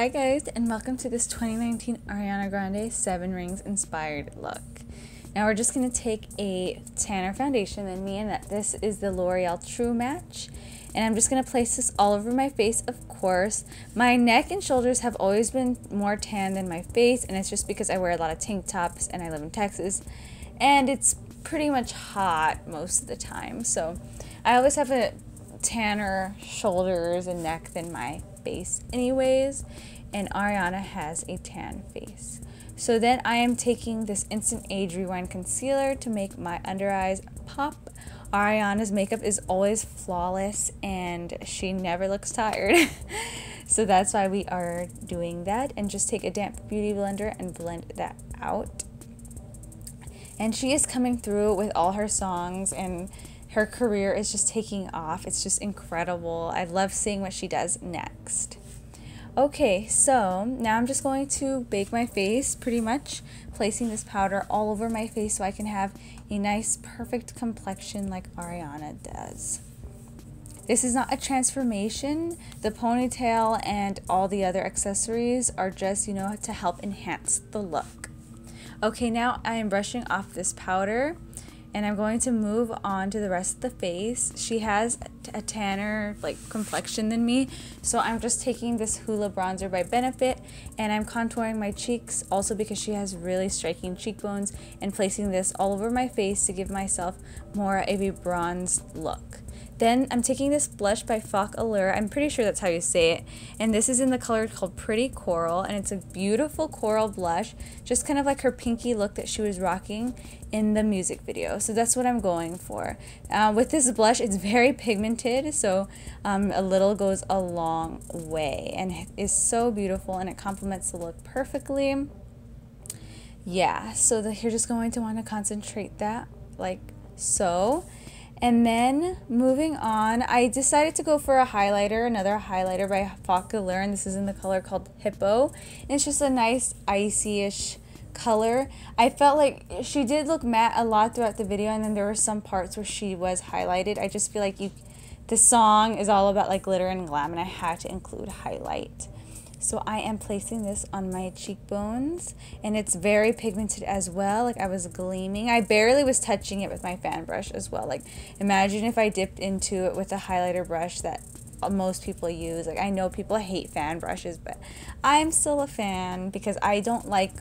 Hi guys, and welcome to this 2019 Ariana Grande 7 Rings inspired look. Now we're just going to take a tanner foundation than me, and this is the L'Oreal True Match. And I'm just going to place this all over my face, of course. My neck and shoulders have always been more tan than my face, and it's just because I wear a lot of tank tops and I live in Texas. And it's pretty much hot most of the time. So I always have a tanner shoulders and neck than my face anyways, and Ariana has a tan face. So then I am taking this Instant Age Rewind concealer to make my under eyes pop. Ariana's makeup is always flawless and she never looks tired. So that's why we are doing that, and just take a damp beauty blender and blend that out. And she is coming through with all her songs, and her career is just taking off. It's just incredible. I love seeing what she does next. Okay, so now I'm just going to bake my face, pretty much placing this powder all over my face so I can have a nice, perfect complexion like Ariana does. This is not a transformation. The ponytail and all the other accessories are just, to help enhance the look. Okay, now I am brushing off this powder, and I'm going to move on to the rest of the face. She has a tanner complexion than me, so I'm just taking this Hoola bronzer by Benefit, and I'm contouring my cheeks also because she has really striking cheekbones, and placing this all over my face to give myself more of a bronzed look. Then I'm taking this blush by FOCALLURE. I'm pretty sure that's how you say it. And this is in the color called Pretty Coral. And it's a beautiful coral blush, just kind of like her pinky look that she was rocking in the music video. So that's what I'm going for. With this blush, it's very pigmented. So a little goes a long way. And it is so beautiful, and it complements the look perfectly. Yeah, so you're just going to want to concentrate that like so. And then moving on, I decided to go for a highlighter, another highlighter by FOCALLURE, and this is in the color called Hippo. And it's just a nice icy-ish color. I felt like she did look matte a lot throughout the video, and then there were some parts where she was highlighted. I just feel like the song is all about glitter and glam, and I had to include highlight. So I am placing this on my cheekbones, and it's very pigmented as well. I was gleaming. I barely was touching it with my fan brush as well. Imagine if I dipped into it with a highlighter brush that most people use. I know people hate fan brushes, but I'm still a fan because I don't like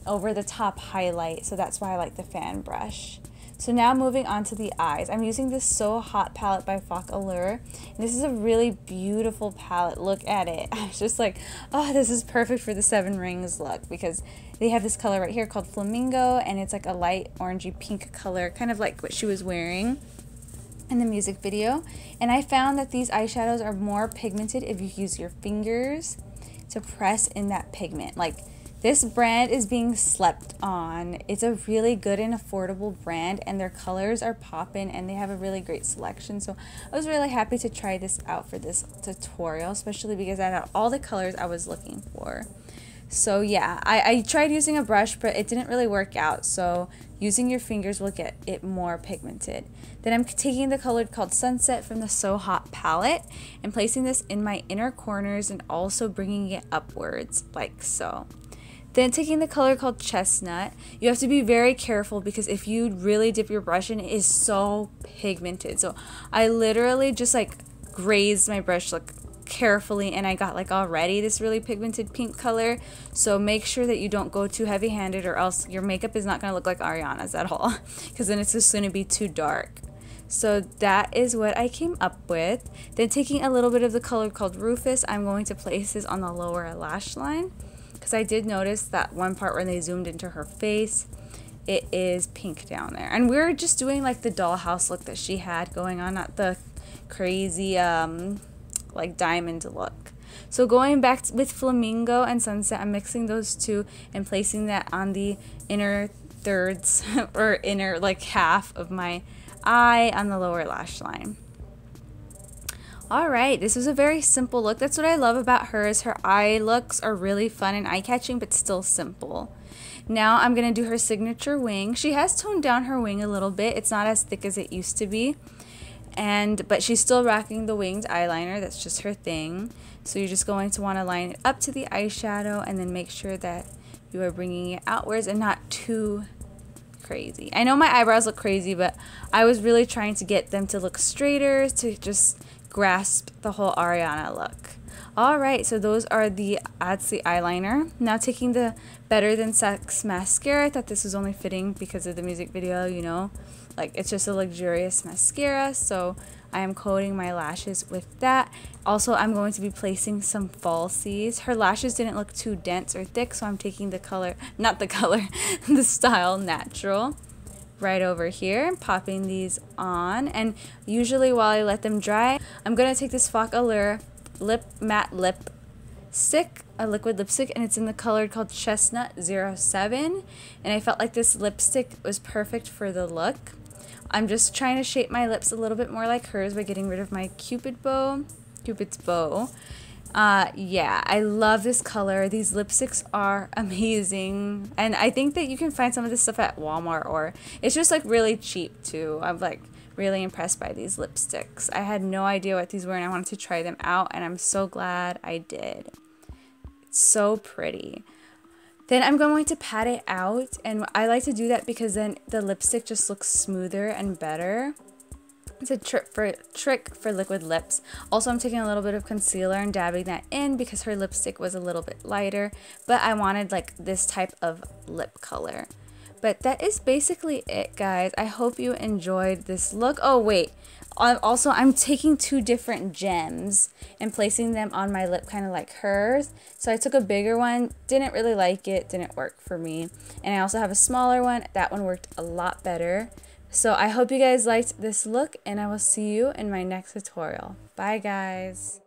over the top highlight, so that's why I like the fan brush. So now moving on to the eyes. I'm using this So Hot palette by FOCALLURE. And this is a really beautiful palette. Look at it. I was just like, oh, this is perfect for the 7 Rings look, because they have this color right here called Flamingo, and it's like a light orangey pink color, kind of like what she was wearing in the music video. And I found that these eyeshadows are more pigmented if you use your fingers to press in that pigment. This brand is being slept on. It's a really good and affordable brand, and their colors are poppin', and they have a really great selection. So I was really happy to try this out for this tutorial, especially because I had all the colors I was looking for. So yeah, I tried using a brush, but it didn't really work out. So using your fingers will get it more pigmented. Then I'm taking the color called Sunset from the So Hot palette and placing this in my inner corners, and also bringing it upwards like so. Then taking the color called Chestnut. You have to be very careful, because if you really dip your brush in, it is so pigmented. So I literally just grazed my brush carefully, and I got already this really pigmented pink color. So make sure that you don't go too heavy handed, or else your makeup is not going to look like Ariana's at all, because then it's just going to be too dark. So that is what I came up with. Then taking a little bit of the color called Rufus, I'm going to place this on the lower lash line, because I did notice that one part where they zoomed into her face, it is pink down there. And we're just doing the dollhouse look that she had going on, not the crazy diamond look. So going back with Flamingo and Sunset, I'm mixing those two and placing that on the inner thirds or inner half of my eye on the lower lash line. Alright, this was a very simple look. That's what I love about her, is her eye looks are really fun and eye-catching, but still simple. Now I'm going to do her signature wing. She has toned down her wing a little bit. It's not as thick as it used to be. but she's still rocking the winged eyeliner. That's just her thing. So you're just going to want to line it up to the eyeshadow and then make sure that you are bringing it outwards and not too crazy. I know my eyebrows look crazy, but I was really trying to get them to look straighter to just grasp the whole Ariana look. Alright, so those are the adds the eyeliner. Now taking the Better Than Sex mascara. I thought this was only fitting because of the music video, you know. Like, it's just a luxurious mascara, so I am coating my lashes with that. Also, I'm going to be placing some falsies. Her lashes didn't look too dense or thick, so I'm taking the color, not the color, the style Natural right over here and popping these on. And usually while I let them dry, I'm going to take this FOCALLURE matte lip stick, a liquid lipstick, and it's in the color called Chestnut 07, and I felt like this lipstick was perfect for the look. I'm just trying to shape my lips a little bit more like hers by getting rid of my Cupid's bow. Yeah, I love this color. These lipsticks are amazing, and I think that you can find some of this stuff at Walmart, or it's just like really cheap too. I'm like really impressed by these lipsticks. I had no idea what these were and I wanted to try them out, and I'm so glad I did. It's so pretty. Then I'm going to pat it out, and I like to do that because then the lipstick just looks smoother and better. It's a trick for liquid lips. Also, I'm taking a little bit of concealer and dabbing that in because her lipstick was a little bit lighter, but I wanted like this type of lip color. But that is basically it, guys. I hope you enjoyed this look. Oh, wait. Also, I'm taking two different gems and placing them on my lip kind of like hers. So I took a bigger one. Didn't really like it. Didn't work for me. And I also have a smaller one. That one worked a lot better. So I hope you guys liked this look, and I will see you in my next tutorial. Bye, guys.